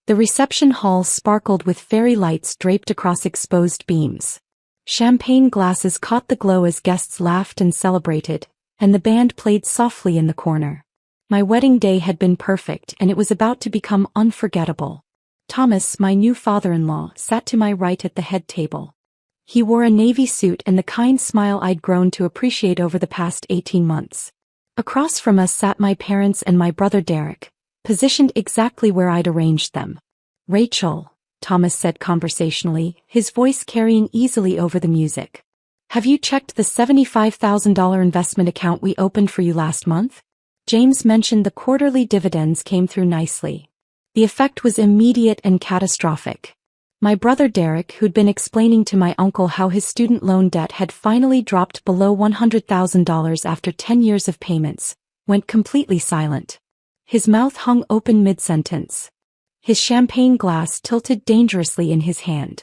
The reception hall sparkled with fairy lights draped across exposed beams. Champagne glasses caught the glow as guests laughed and celebrated, and the band played softly in the corner. My wedding day had been perfect and it was about to become unforgettable. Thomas, my new father-in-law, sat to my right at the head table. He wore a navy suit and the kind smile I'd grown to appreciate over the past 18 months. Across from us sat my parents and my brother Derek, positioned exactly where I'd arranged them. "Rachel," Thomas said conversationally, his voice carrying easily over the music. "Have you checked the $75,000 investment account we opened for you last month?" James mentioned the quarterly dividends came through nicely. The effect was immediate and catastrophic. My brother Derek, who'd been explaining to my uncle how his student loan debt had finally dropped below $100,000 after 10 years of payments, went completely silent. His mouth hung open mid-sentence. His champagne glass tilted dangerously in his hand.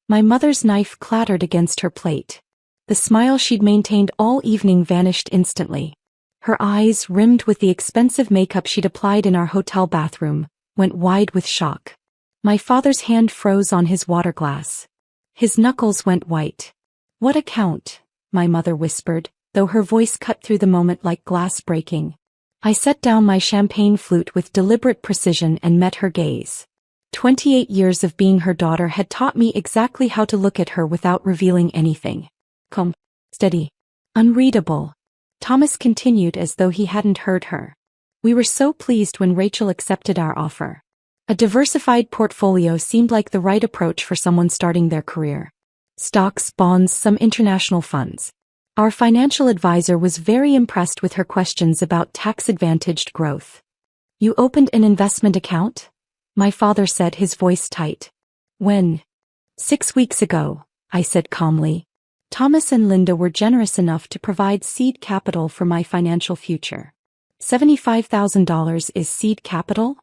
My mother's knife clattered against her plate. The smile she'd maintained all evening vanished instantly. Her eyes, rimmed with the expensive makeup she'd applied in our hotel bathroom, went wide with shock. My father's hand froze on his water glass. His knuckles went white. "What account?" my mother whispered, though her voice cut through the moment like glass breaking. I set down my champagne flute with deliberate precision and met her gaze. 28 years of being her daughter had taught me exactly how to look at her without revealing anything. "Calm, steady, unreadable," Thomas continued as though he hadn't heard her. "We were so pleased when Rachel accepted our offer. A diversified portfolio seemed like the right approach for someone starting their career. Stocks, bonds, some international funds. Our financial advisor was very impressed with her questions about tax-advantaged growth." "You opened an investment account?" my father said, his voice tight. "When?" "6 weeks ago," I said calmly. "Thomas and Linda were generous enough to provide seed capital for my financial future." $75,000 is seed capital?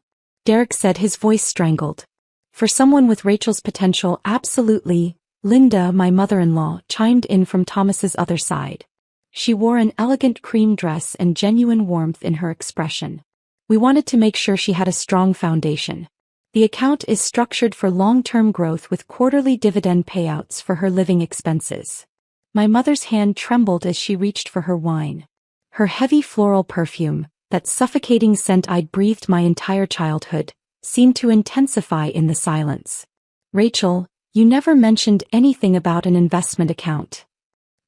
Derek said, his voice strangled. "For someone with Rachel's potential, absolutely," Linda, my mother-in-law, chimed in from Thomas's other side. She wore an elegant cream dress and genuine warmth in her expression. "We wanted to make sure she had a strong foundation. The account is structured for long-term growth with quarterly dividend payouts for her living expenses." My mother's hand trembled as she reached for her wine. Her heavy floral perfume, that suffocating scent I'd breathed my entire childhood, seemed to intensify in the silence. "Rachel, you never mentioned anything about an investment account."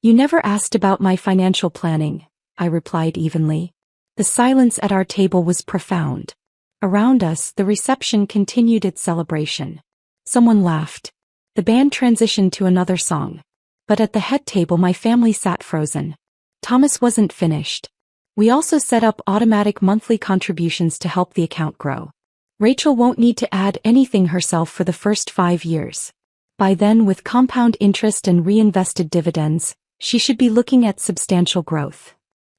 "You never asked about my financial planning," I replied evenly. The silence at our table was profound. Around us, the reception continued its celebration. Someone laughed. The band transitioned to another song. But at the head table my family sat frozen. Thomas wasn't finished. "We also set up automatic monthly contributions to help the account grow. Rachel won't need to add anything herself for the first 5 years. By then, with compound interest and reinvested dividends, she should be looking at substantial growth."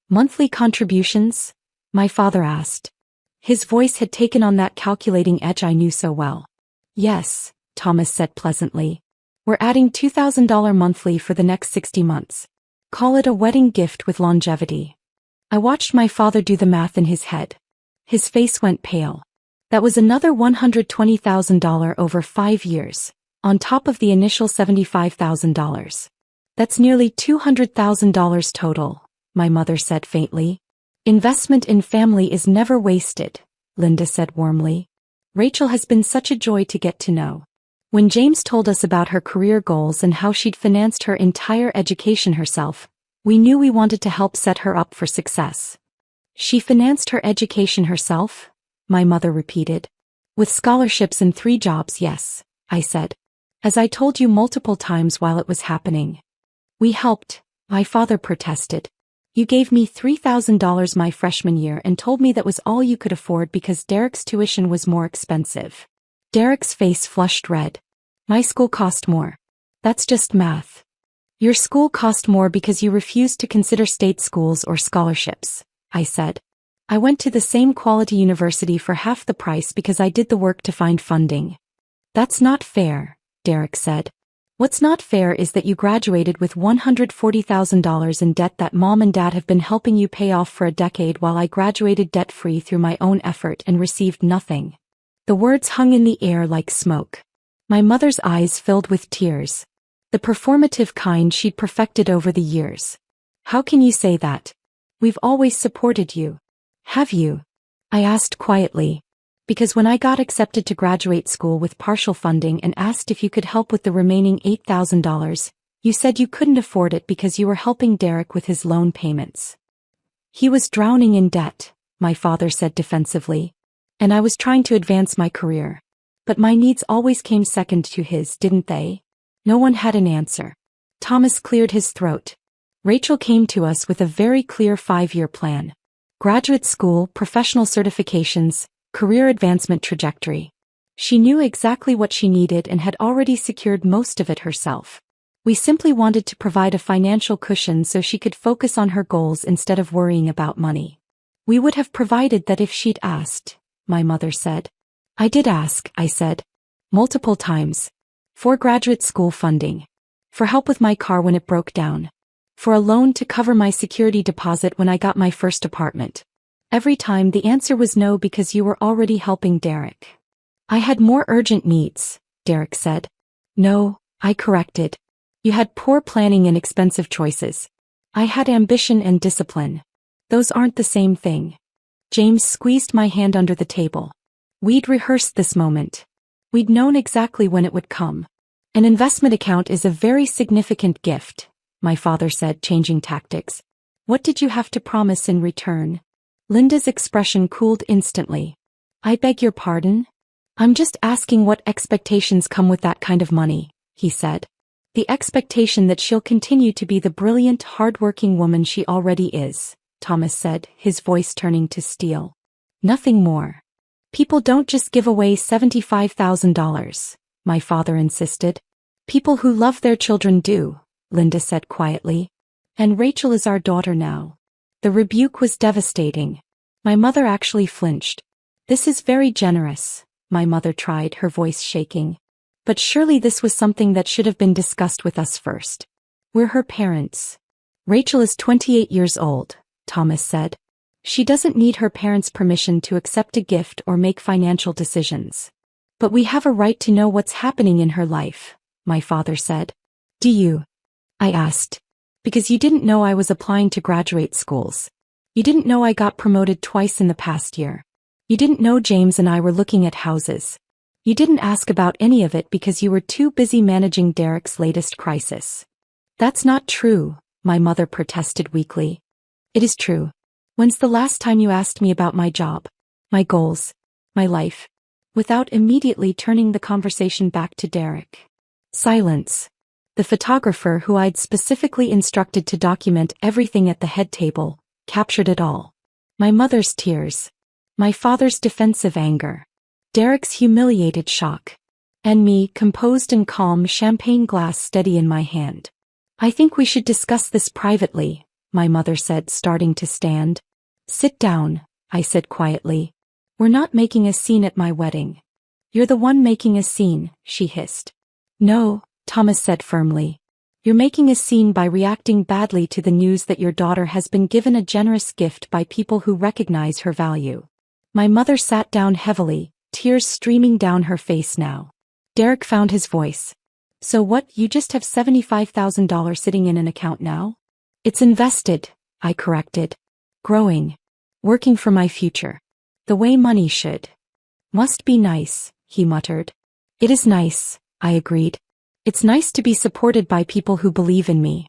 "Monthly contributions?" my father asked. His voice had taken on that calculating edge I knew so well. "Yes," Thomas said pleasantly. "We're adding $2,000 monthly for the next 60 months. Call it a wedding gift with longevity." I watched my father do the math in his head. His face went pale. That was another $120,000 over 5 years, on top of the initial $75,000. "That's nearly $200,000 total," my mother said faintly. "Investment in family is never wasted," Linda said warmly. "Rachel has been such a joy to get to know." When James told us about her career goals and how she'd financed her entire education herself, we knew we wanted to help set her up for success. "She financed her education herself?" my mother repeated. "With scholarships and 3 jobs, yes," I said. "As I told you multiple times while it was happening." "We helped," my father protested. "You gave me $3,000 my freshman year and told me that was all you could afford because Derek's tuition was more expensive." Derek's face flushed red. "My school cost more. That's just math." "Your school cost more because you refused to consider state schools or scholarships," I said. "I went to the same quality university for half the price because I did the work to find funding." "That's not fair," Derek said. "What's not fair is that you graduated with $140,000 in debt that Mom and Dad have been helping you pay off for a decade while I graduated debt-free through my own effort and received nothing." The words hung in the air like smoke. My mother's eyes filled with tears. The performative kind she'd perfected over the years. How can you say that? We've always supported you. Have you? I asked quietly. Because when I got accepted to graduate school with partial funding and asked if you could help with the remaining $8,000, you said you couldn't afford it because you were helping Derek with his loan payments. He was drowning in debt, my father said defensively. And I was trying to advance my career. But my needs always came second to his, didn't they? No one had an answer. Thomas cleared his throat. Rachel came to us with a very clear 5-year plan. Graduate school, professional certifications, career advancement trajectory. She knew exactly what she needed and had already secured most of it herself. We simply wanted to provide a financial cushion so she could focus on her goals instead of worrying about money. We would have provided that if she'd asked, my mother said. I did ask, I said. Multiple times. For graduate school funding. For help with my car when it broke down. For a loan to cover my security deposit when I got my first apartment. Every time the answer was no because you were already helping Derek. I had more urgent needs, Derek said. No, I corrected. You had poor planning and expensive choices. I had ambition and discipline. Those aren't the same thing. James squeezed my hand under the table. We'd rehearsed this moment. We'd known exactly when it would come. An investment account is a very significant gift, my father said, changing tactics. What did you have to promise in return? Linda's expression cooled instantly. I beg your pardon? I'm just asking what expectations come with that kind of money, he said. The expectation that she'll continue to be the brilliant, hard-working woman she already is, Thomas said, his voice turning to steel. Nothing more. People don't just give away $75,000, my father insisted. People who love their children do, Linda said quietly. And Rachel is our daughter now. The rebuke was devastating. My mother actually flinched. This is very generous, my mother tried, her voice shaking. But surely this was something that should have been discussed with us first. We're her parents. Rachel is 28 years old, Thomas said. She doesn't need her parents' permission to accept a gift or make financial decisions. But we have a right to know what's happening in her life, my father said. Do you? I asked. Because you didn't know I was applying to graduate schools. You didn't know I got promoted twice in the past year. You didn't know James and I were looking at houses. You didn't ask about any of it because you were too busy managing Derek's latest crisis. That's not true, my mother protested weakly. It is true. When's the last time you asked me about my job, my goals, my life? Without immediately turning the conversation back to Derek. Silence. The photographer who I'd specifically instructed to document everything at the head table, captured it all. My mother's tears. My father's defensive anger. Derek's humiliated shock. And me, composed and calm, champagne glass steady in my hand. I think we should discuss this privately, my mother said, starting to stand. Sit down, I said quietly. We're not making a scene at my wedding. You're the one making a scene, she hissed. No, Thomas said firmly. You're making a scene by reacting badly to the news that your daughter has been given a generous gift by people who recognize her value. My mother sat down heavily, tears streaming down her face now. Derek found his voice. So what, you just have $75,000 sitting in an account now? It's invested, I corrected. Growing. Working for my future. The way money should. Must be nice, he muttered. It is nice, I agreed. It's nice to be supported by people who believe in me.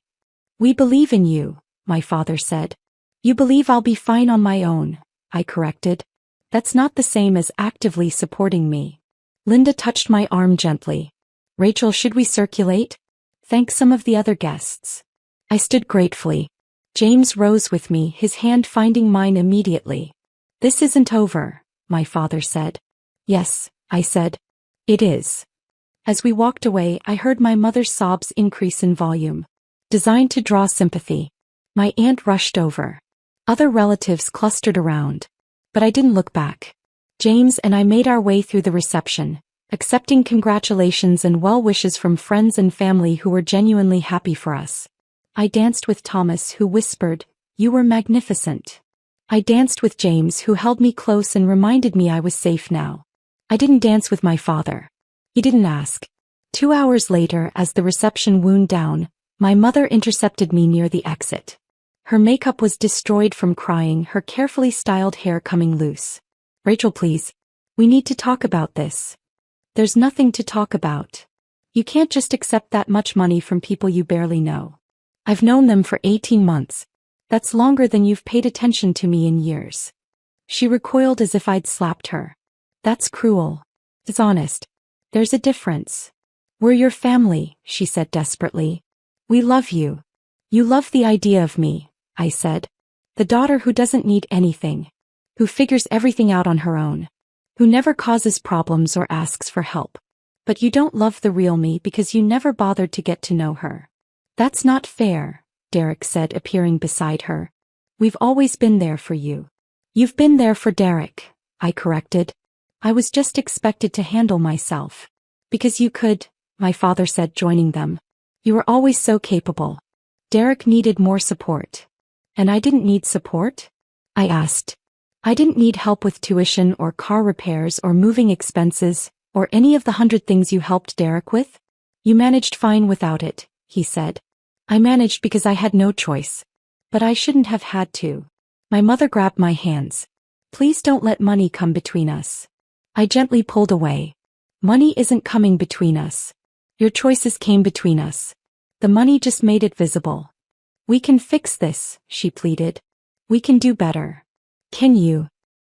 We believe in you, my father said. You believe I'll be fine on my own, I corrected. That's not the same as actively supporting me. Linda touched my arm gently. Rachel, should we circulate? Thank some of the other guests. I stood gratefully. James rose with me, his hand finding mine immediately. This isn't over, my father said. Yes, I said. It is. As we walked away, I heard my mother's sobs increase in volume. Designed to draw sympathy. My aunt rushed over. Other relatives clustered around. But I didn't look back. James and I made our way through the reception, accepting congratulations and well wishes from friends and family who were genuinely happy for us. I danced with Thomas, who whispered, "You were magnificent." I danced with James, who held me close and reminded me I was safe now. I didn't dance with my father. He didn't ask. 2 hours later, as the reception wound down, my mother intercepted me near the exit. Her makeup was destroyed from crying, her carefully styled hair coming loose. Rachel, please. We need to talk about this. There's nothing to talk about. You can't just accept that much money from people you barely know. I've known them for 18 months. That's longer than you've paid attention to me in years. She recoiled as if I'd slapped her. That's cruel. It's honest. There's a difference. We're your family, she said desperately. We love you. You love the idea of me, I said. The daughter who doesn't need anything. Who figures everything out on her own. Who never causes problems or asks for help. But you don't love the real me because you never bothered to get to know her. That's not fair, Derek said, appearing beside her. We've always been there for you. You've been there for Derek, I corrected. I was just expected to handle myself. Because you could, my father said, joining them. You were always so capable. Derek needed more support. And I didn't need support? I asked. I didn't need help with tuition or car repairs or moving expenses, or any of the 100 things you helped Derek with? You managed fine without it, he said. I managed because I had no choice. But I shouldn't have had to. My mother grabbed my hands. Please don't let money come between us. I gently pulled away. Money isn't coming between us. Your choices came between us. The money just made it visible. We can fix this, she pleaded. We can do better. Can you?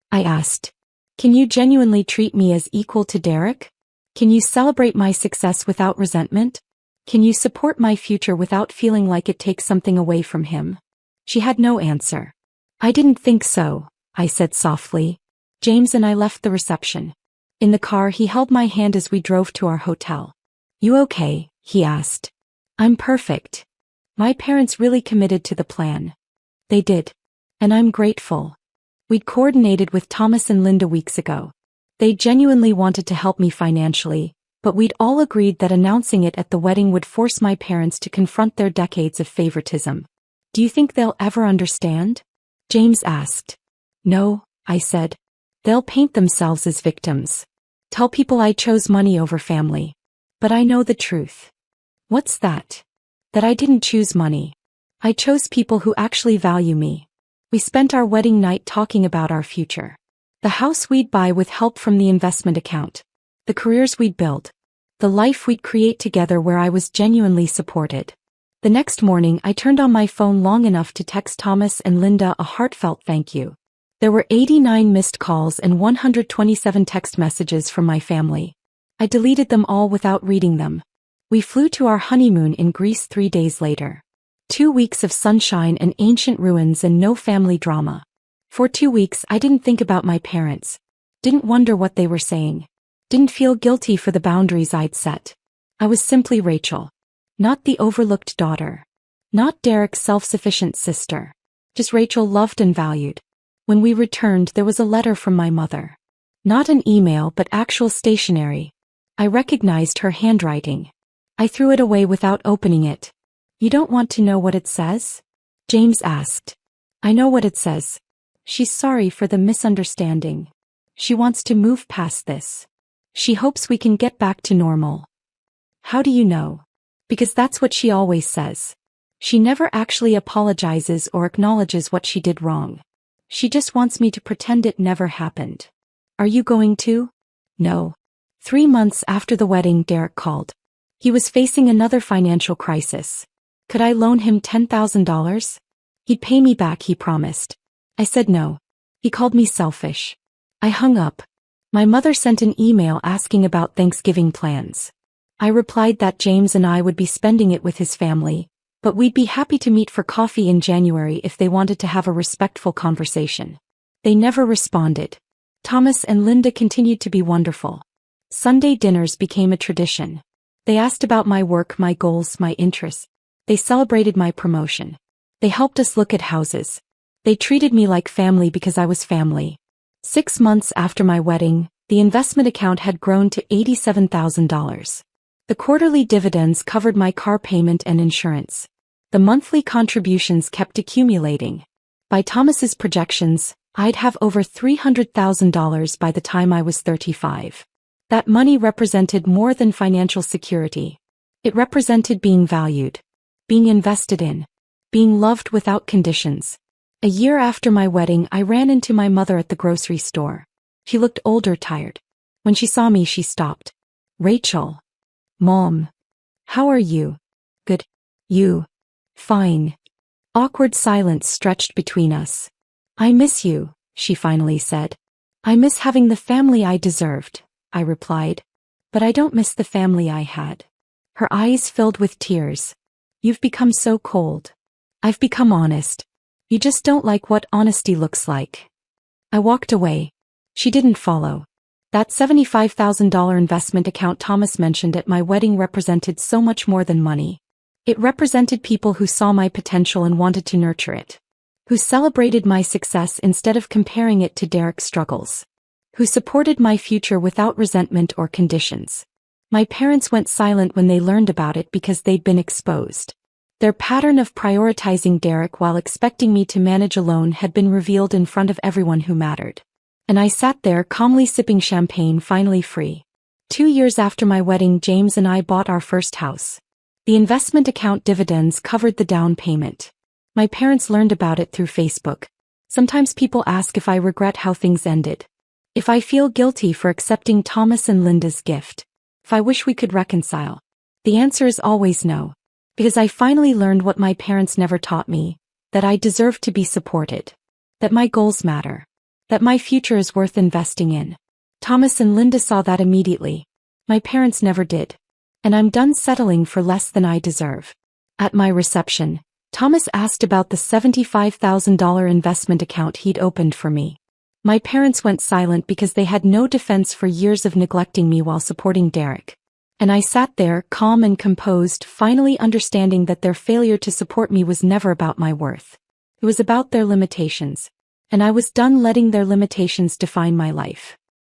I asked. Can you genuinely treat me as equal to Derek? Can you celebrate my success without resentment? Can you support my future without feeling like it takes something away from him? She had no answer. I didn't think so, I said softly. James and I left the reception. In the car, he held my hand as we drove to our hotel. You okay? He asked. I'm perfect. My parents really committed to the plan. They did. And I'm grateful. We'd coordinated with Thomas and Linda weeks ago. They genuinely wanted to help me financially, but we'd all agreed that announcing it at the wedding would force my parents to confront their decades of favoritism. Do you think they'll ever understand? James asked. No, I said. They'll paint themselves as victims. Tell people I chose money over family. But I know the truth. What's that? That I didn't choose money. I chose people who actually value me. We spent our wedding night talking about our future. The house we'd buy with help from the investment account. The careers we'd build. The life we'd create together where I was genuinely supported. The next morning, I turned on my phone long enough to text Thomas and Linda a heartfelt thank you. There were 89 missed calls and 127 text messages from my family. I deleted them all without reading them. We flew to our honeymoon in Greece 3 days later. 2 weeks of sunshine and ancient ruins and no family drama. For 2 weeks, I didn't think about my parents. Didn't wonder what they were saying. Didn't feel guilty for the boundaries I'd set. I was simply Rachel. Not the overlooked daughter. Not Derek's self-sufficient sister. Just Rachel, loved and valued. When we returned, there was a letter from my mother. Not an email, but actual stationery. I recognized her handwriting. I threw it away without opening it. You don't want to know what it says? James asked. I know what it says. She's sorry for the misunderstanding. She wants to move past this. She hopes we can get back to normal. How do you know? Because that's what she always says. She never actually apologizes or acknowledges what she did wrong. She just wants me to pretend it never happened. Are you going to? No. 3 months after the wedding, Derek called. He was facing another financial crisis. Could I loan him $10,000? He'd pay me back, he promised. I said no. He called me selfish. I hung up. My mother sent an email asking about Thanksgiving plans. I replied that James and I would be spending it with his family, but we'd be happy to meet for coffee in January if they wanted to have a respectful conversation. They never responded. Thomas and Linda continued to be wonderful. Sunday dinners became a tradition. They asked about my work, my goals, my interests. They celebrated my promotion. They helped us look at houses. They treated me like family because I was family. 6 months after my wedding, the investment account had grown to $87,000. The quarterly dividends covered my car payment and insurance. The monthly contributions kept accumulating. By Thomas's projections, I'd have over $300,000 by the time I was 35. That money represented more than financial security. It represented being valued, being invested in, being loved without conditions. A year after my wedding, I ran into my mother at the grocery store. She looked older, tired. When she saw me, she stopped. "Rachel." "Mom. How are you?" "Good. You?" "Fine." Awkward silence stretched between us. "I miss you," she finally said. "I miss having the family I deserved," I replied. "But I don't miss the family I had." Her eyes filled with tears. "You've become so cold." "I've become honest. You just don't like what honesty looks like." I walked away. She didn't follow. That $75,000 investment account Thomas mentioned at my wedding represented so much more than money. It represented people who saw my potential and wanted to nurture it. Who celebrated my success instead of comparing it to Derek's struggles. Who supported my future without resentment or conditions. My parents went silent when they learned about it because they'd been exposed. Their pattern of prioritizing Derek while expecting me to manage alone had been revealed in front of everyone who mattered. And I sat there calmly sipping champagne, finally free. 2 years after my wedding, James and I bought our first house. The investment account dividends covered the down payment. My parents learned about it through Facebook. Sometimes people ask if I regret how things ended. If I feel guilty for accepting Thomas and Linda's gift. If I wish we could reconcile. The answer is always no. Because I finally learned what my parents never taught me. That I deserve to be supported. That my goals matter. That my future is worth investing in. Thomas and Linda saw that immediately. My parents never did. And I'm done settling for less than I deserve. At my reception, Thomas asked about the $75,000 investment account he'd opened for me. My parents went silent because they had no defense for years of neglecting me while supporting Derek. And I sat there, calm and composed, finally understanding that their failure to support me was never about my worth. It was about their limitations. And I was done letting their limitations define my life.